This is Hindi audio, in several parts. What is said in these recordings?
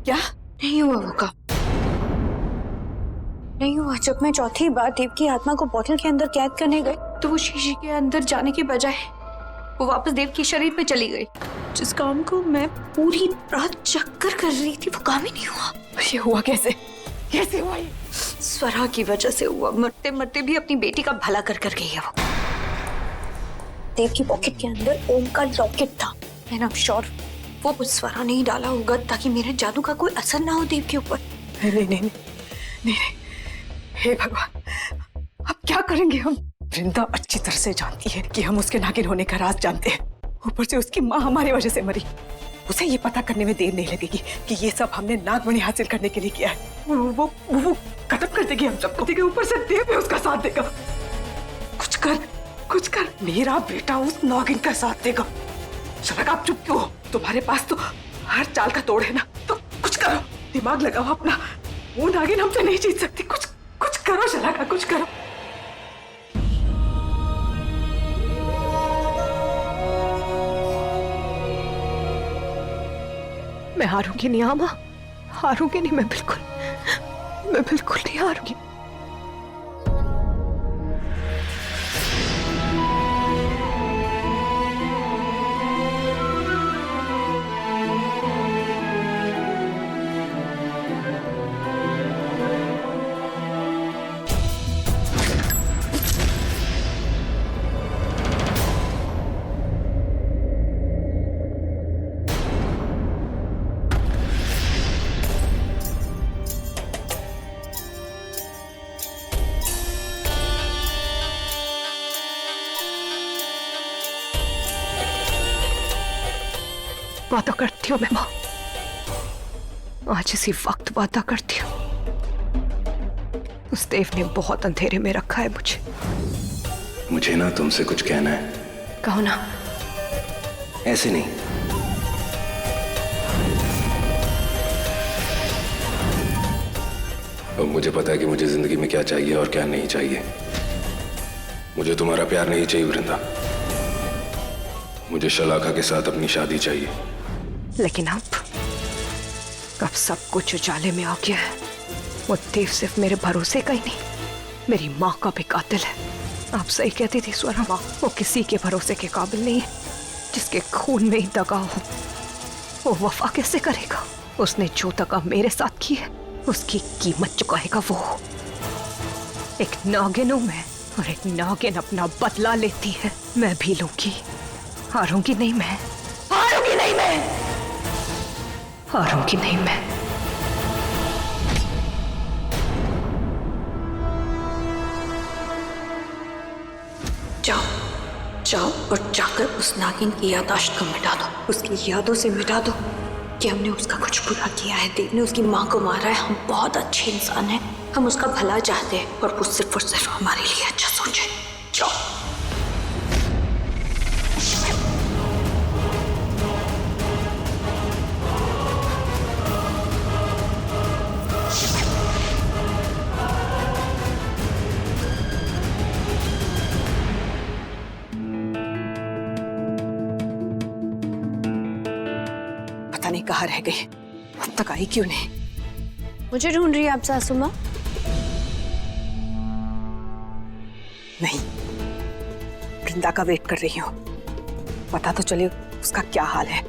क्या नहीं हुआ वो काम, नहीं हुआ। जब मैं चौथी बार देव की आत्मा को बोतल के अंदर कैद करने गई तो वो शीशे के अंदर जाने के बजाय वो वापस देव के शरीर पे चली गई। जिस काम को मैं पूरी रात चक्कर कर रही थी वो काम ही नहीं हुआ। ये हुआ कैसे? कैसे हुआ ये? स्वरा की वजह से हुआ। मरते मरते भी अपनी बेटी का भला कर कर गई है वो। देव की पॉकेट के अंदर ओम का लॉकेट था। मैं ना श्योर वो स्वरा नहीं डाला होगा ताकि मेरे जादू का कोई असर ना हो देव के ऊपर। नहीं नहीं नहीं नहीं, हे भगवान, अब क्या करेंगे हम? वृंदा अच्छी तरह से जानती है कि हम उसके नागिन होने का राज जानते हैं। ऊपर से उसकी माँ हमारी वजह से मरी। उसे ये पता करने में देर नहीं लगेगी कि ये सब हमने नागमणि हासिल करने के लिए किया है। वो खत्म कर देगी हम सबको। देखिए ऊपर से देव भी उसका साथ देगा। कुछ कर, कुछ कर। मेरा बेटा उस नागिन का साथ देगा। शलक आप चुप क्यों हो? तुम्हारे पास तो हर चाल का तोड़ है ना, तो कुछ करो, दिमाग लगाओ अपना। वो नागिन हमसे नहीं जीत सकती। कुछ कुछ करो शलका, कुछ करो। मैं हारूंगी नहीं आमा, हारूंगी नहीं। मैं बिल्कुल नहीं हारूंगी। वादा करती हूँ मैं माँ, आज इसी वक्त वादा करती हूँ। उस देव ने बहुत अंधेरे में रखा है मुझे। मुझे ना तुमसे कुछ कहना है। कहो ना। ऐसे नहीं, अब मुझे पता है कि मुझे जिंदगी में क्या चाहिए और क्या नहीं चाहिए। मुझे तुम्हारा प्यार नहीं चाहिए वृंदा, मुझे शलाका के साथ अपनी शादी चाहिए। लेकिन अब सब कुछ उजाले में आ गया है। वो देव सिर्फ मेरे भरोसे का ही नहीं, मेरी माँ का भी कातिल है। आप सही कहती थी स्वरा माँ, वो किसी के भरोसे के काबिल नहीं है। जिसके खून में ही दगा हो वो वफा कैसे करेगा? उसने जो दगा मेरे साथ की है उसकी कीमत चुकाएगा वो। एक नागिन हूं मैं और एक नागिन अपना बदला लेती है। मैं भी लूंगी। हारूंगी नहीं मैं, हारूंगी नहीं मैं, हारूंगी नहीं मैं। जाओ जाओ और जाकर उस नागिन की याददाश्त को मिटा दो। उसकी यादों से मिटा दो कि हमने उसका कुछ बुरा किया है। देव ने उसकी माँ को मारा है। हम बहुत अच्छे इंसान हैं, हम उसका भला चाहते हैं और वो सिर्फ और सिर्फ हमारे लिए अच्छा सोचे। जाओ। पता नहीं कहाँ रह गई, अब तक आई क्यों नहीं? मुझे ढूंढ रही है आप सासू माँ? नहीं, वृंदा का वेट कर रही हूँ। पता तो चले उसका क्या हाल है।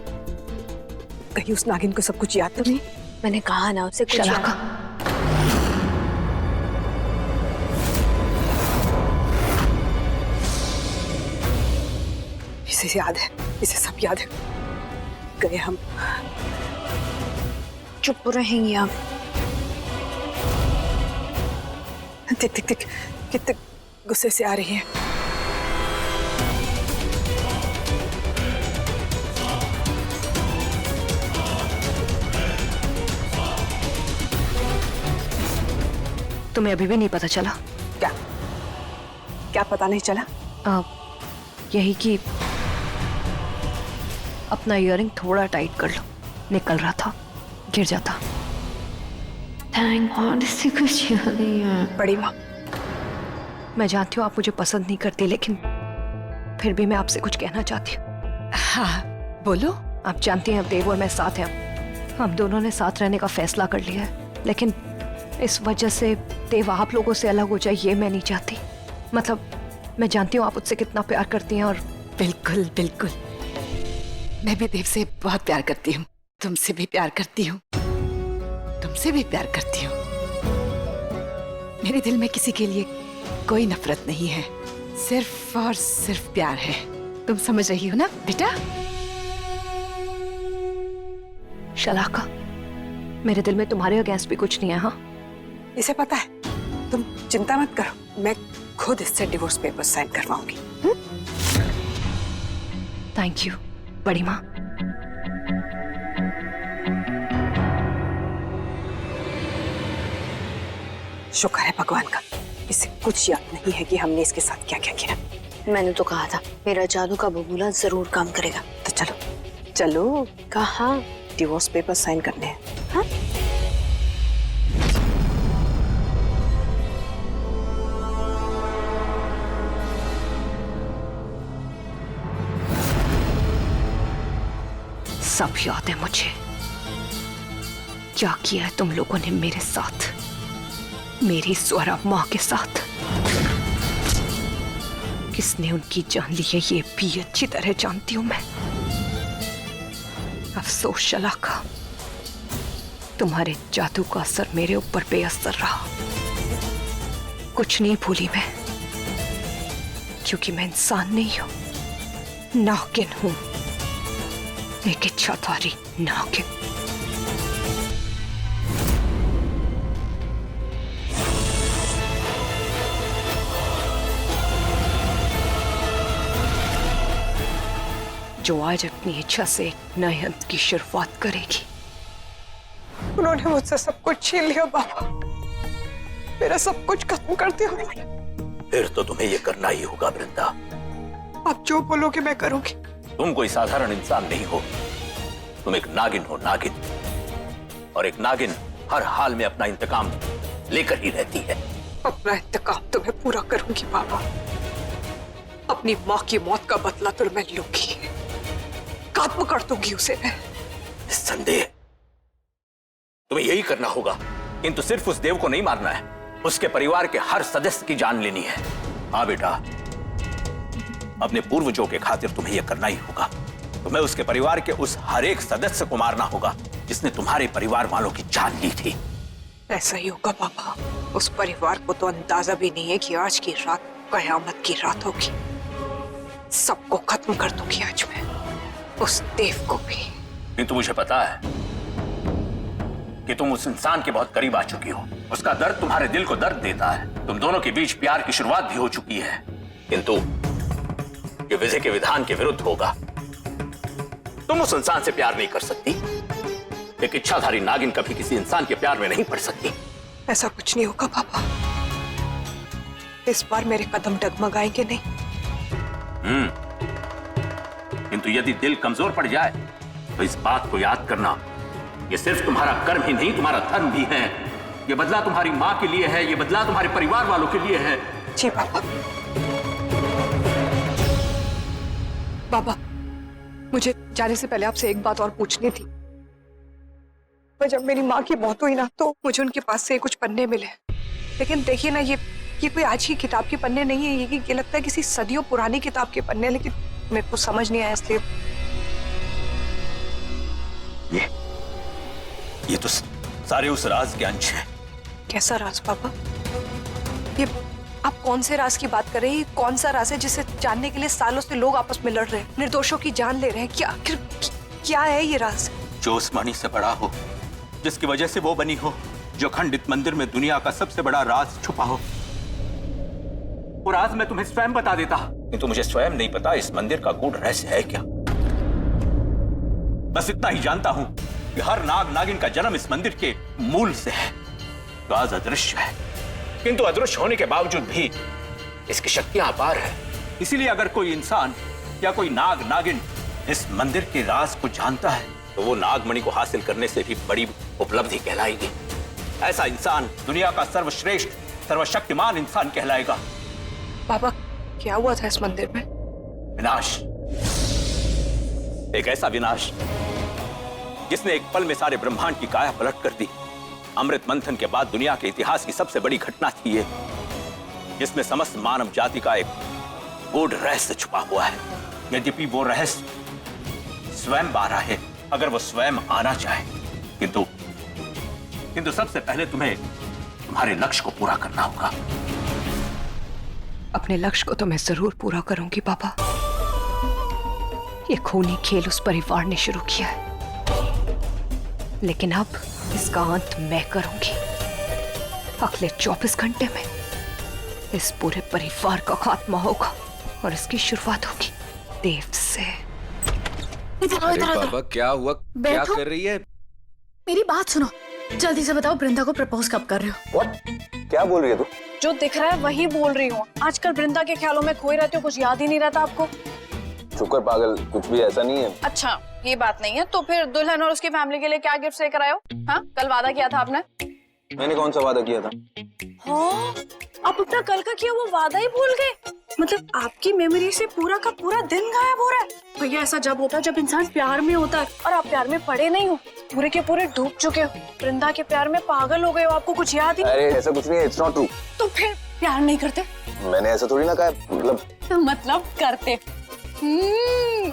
कहीं उस नागिन को सब कुछ याद तो नहीं? मैंने कहा ना उसे कुछ शलाका, इसे याद है, इसे सब याद है। गए हम। चुप रहेंगी आप? देख देख देख कितने गुस्से से आ रही है। तुम्हें अभी भी नहीं पता चला? क्या क्या पता नहीं चला? यही कि अपना इयरिंग थोड़ा टाइट कर लो। निकल रहा था, गिर जाता। थैंक गॉड इससे कुछ याद नहीं है। बड़ी माँ, मैं जानती हूँ आप मुझे पसंद नहीं करती, लेकिन फिर भी मैं आपसे कुछ कहना चाहती हूँ। हाँ बोलो। आप जानती हैं अब देव और मैं साथ हैं। हम दोनों ने साथ रहने का फैसला कर लिया है, लेकिन इस वजह से देव आप लोगों से अलग हो जाए ये मैं नहीं चाहती। मतलब मैं जानती हूँ आप उससे कितना प्यार करती हैं और बिल्कुल बिल्कुल, मैं भी देव से बहुत प्यार करती हूँ, तुमसे भी प्यार करती हूँ, तुमसे भी प्यार करती हूँ। मेरे दिल में किसी के लिए कोई नफरत नहीं है, सिर्फ और सिर्फ प्यार है। तुम समझ रही हो ना बेटा? शलाका, मेरे दिल में तुम्हारे अगेंस्ट भी कुछ नहीं है। हाँ, इसे पता है, तुम चिंता मत करो, मैं खुद इससे डिवोर्स पेपर साइन करवाऊंगी। थैंक यू बड़ी माँ। शुक्र है भगवान का, इसे कुछ याद नहीं है कि हमने इसके साथ क्या क्या किया। मैंने तो कहा था मेरा जादू का बबूला जरूर काम करेगा। तो चलो चलो, कहाँ? डिवोर्स पेपर साइन करने हैं। हाँ? सब याद है मुझे, क्या किया है तुम लोगों ने मेरे साथ, मेरी स्वरा माँ के साथ। किसने उनकी जान ली है ये भी अच्छी तरह जानती हूं मैं। अफसोस शलाका, तुम्हारे जादू का असर मेरे ऊपर बेअसर रहा। कुछ नहीं भूली मैं, क्योंकि मैं इंसान नहीं हूं, नागिन हूं, एक इच्छाधारी नागिन। जो आज अपनी इच्छा से एक नए अंत की शुरुआत करेगी। उन्होंने मुझसे सब कुछ छीन लिया बाबा, मेरा सब कुछ खत्म कर दिया उन्होंने। फिर तो तुम्हें ये करना ही होगा वृंदा। आप जो बोलोगे मैं करूंगी। तुम कोई साधारण इंसान नहीं हो, तुम एक नागिन हो, नागिन। और एक नागिन हर हाल में अपना इंतकाम लेकर ही रहती है। अपना इंतकाम तो मैं पूरा करूंगी बाबा, अपनी माँ की मौत का बदला तो मैं लूंगी, खत्म कर दूंगी उसे मैं। संदेह तुम्हें यही करना होगा, किंतु सिर्फ उस देव को नहीं मारना है, उसके परिवार के हर सदस्य की जान लेनी है। हाँ बेटा, अपने पूर्वजों के खातिर तुम्हें यह करना ही होगा। तुम्हें उसके परिवार के उस हर एक सदस्य को मारना होगा जिसने तुम्हारे परिवार वालों की जान ली थी। ऐसा ही होगा बाबा, उस परिवार को तो अंदाजा भी नहीं है कि आज की रात कयामत की रात होगी। सबको खत्म कर दूंगी आज मैं, उस देव को भी। किंतु मुझे पता है कि तुम उस इंसान के बहुत करीब आ चुकी हो, उसका दर्द तुम्हारे दिल को दर्द देता है। तुम दोनों के बीच प्यार की शुरुआत भी हो चुकी है, किंतु ये विधि के विधान के विरुद्ध होगा। तुम उस इंसान से प्यार नहीं कर सकती, एक इच्छाधारी नागिन कभी किसी इंसान के प्यार में नहीं पड़ सकती। ऐसा कुछ नहीं होगा पापा, इस बार मेरे कदम डगमगाएंगे नहीं। किंतु यदि दिल कमजोर पड़ जाए तो इस बात को याद करना, ये सिर्फ तुम्हारा कर्म ही नहीं, तुम्हारा धर्म भी है। ये बदला तुम्हारी माँ के लिए है, ये बदला तुम्हारे परिवार वालों के लिए है। जी पापा। बाबा, मुझे जाने से पहले आपसे एक बात और पूछनी थी। जब मेरी माँ की मौत हुई ना, तो मुझे उनके पास से कुछ पन्ने मिले, लेकिन देखिए ना, ये कोई आज की किताब के पन्ने नहीं है, ये लगता है किसी सदियों पुरानी किताब के पन्ने, लेकिन मेरे को समझ नहीं आया इसलिए। ये तो सारे उस राज के अंश हैं। कैसा राज पापा? ये आप कौन से राज की बात कर रहे हैं? कौन सा राज है जिसे जानने के लिए सालों से लोग आपस में लड़ रहे हैं, निर्दोषों की जान ले रहे हैं? क्या आखिर क्या है ये राज? जो उस मणि से बड़ा हो, जिसकी वजह से वो बनी हो, जो खंडित मंदिर में दुनिया का सबसे बड़ा राज छुपा हो, वो राज मैं तुम्हें स्वयं बता देता, किंतु मुझे स्वयं नहीं पता इस मंदिर का गूढ़ रहस्य है क्या। बस इतना ही जानता हूं कि हर नाग नागिन का जन्म इस मंदिर के मूल से है। राज अदृश्य है, किंतु अदृश्य होने के बावजूद भी इसकी शक्तियां अपार है। इसीलिए अगर कोई इंसान या कोई नाग नागिन इस मंदिर के राज को जानता है, तो वो नागमणि को हासिल करने से भी बड़ी उपलब्धि कहलाएगी। ऐसा इंसान दुनिया का सर्वश्रेष्ठ सर्वशक्तिमान इंसान कहलाएगा। पापा, क्या हुआ था इस मंदिर में? विनाश, एक ऐसा विनाश जिसने एक पल में सारे ब्रह्मांड की काया पलट कर दी। अमृत मंथन के बाद दुनिया के इतिहास की सबसे बड़ी घटना थी ये, जिसमें समस्त मानव जाति का एक गूढ़ रहस्य छुपा हुआ है। यद्यपि वो रहस्य स्वयं बाहर है, अगर वो स्वयं आना चाहे। किंतु सबसे पहले तुम्हें तुम्हारे लक्ष्य को पूरा करना होगा। अपने लक्ष्य को तो मैं जरूर पूरा करूंगी पापा। ये खूनी खेल उस परिवार ने शुरू किया है, लेकिन अब इसका अंत मैं करूंगी। अगले 24 घंटे में इस पूरे परिवार का खात्मा होगा और इसकी शुरुआत होगी देव से। अरे बाबा क्या हुआ? क्या कर रही है? मेरी बात सुनो, जल्दी से बताओ वृंदा को प्रपोज कब कर रहे हो? What? क्या बोल रही है तू? जो दिख रहा है वही बोल रही हूँ। आजकल वृंदा के ख्यालों में खोए रहते हो, कुछ याद ही नहीं रहता आपको। शुक्र पागल, कुछ भी ऐसा नहीं है। अच्छा ये बात नहीं है तो फिर दुल्हन और उसकी फैमिली के लिए क्या गिफ्ट लेकर आए हो? हाँ कल वादा किया था आपने। मैंने कौन सा वादा किया था? हाँ आप अपना कल का किया वो वादा ही भूल गए। मतलब आपकी मेमोरी से पूरा का पूरा दिन गायब हो रहा है। भैया ऐसा जब होता है जब इंसान प्यार में होता है, और आप प्यार में पड़े नहीं हो, पूरे के पूरे डूब चुके हो। वृंदा के प्यार में पागल हो गए हो, आपको कुछ याद ही नहीं। अरे ऐसा कुछ नहीं है, इट्स नॉट ट्रू। तो फिर प्यार नहीं करते? मैंने ऐसा थोड़ी ना कहा, मतलब करते।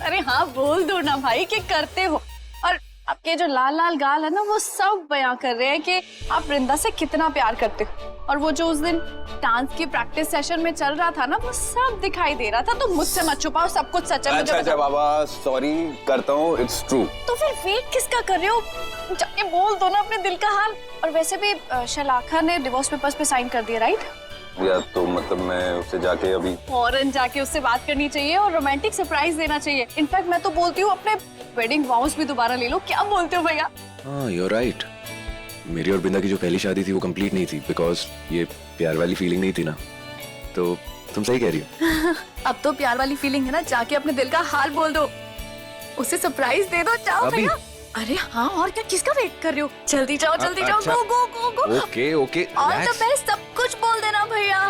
अरे हाँ बोल दो ना भाई कि करते हो। और आपके जो लाल लाल गाल है ना वो सब बयां कर रहे हैं कि आप वृंदा से कितना प्यार करते हो। और वो जो उस दिन डांस की प्रैक्टिस सेशन में चल रहा था ना वो सब दिखाई दे रहा था। तो मुझसे मत छुपाओ, सब कुछ सच है। अच्छा बाबा सॉरी, करता हूँ, इट्स ट्रू। तो फिर वेट किसका कर रहे हो? जाके बोल दो ना अपने दिल का हाल। और वैसे भी शलाखा ने डिवोर्स पेपर्स पे साइन कर दिया, राइट? या तो मतलब मैं उससे जाके अभी फौरन जाके उससे बात करनी चाहिए और रोमांटिक सरप्राइज देना चाहिए। इनफैक्ट मैं तो बोलती हूँ अपने वेडिंग वाउस भी दोबारा ले लो। क्या बोलते हो भैया? हाँ यू आर राइट। मेरी और बिंदा की जो पहली शादी थी वो कंप्लीट नहीं थी, बिकॉज ये प्यार वाली फीलिंग नहीं थी ना। तो तुम सही कह रही हो। अब तो प्यार वाली फीलिंग है ना, जाके अपने दिल का हाल बोल दो, उसे सरप्राइज दे दो। जाओ अभी? भैया। अरे हाँ और क्या, किसका वेट कर रहे हो? जल्दी जाओ जल्दी जाओ। अच्छा। Go go go go. Okay okay all the best, सब कुछ बोल देना भैया।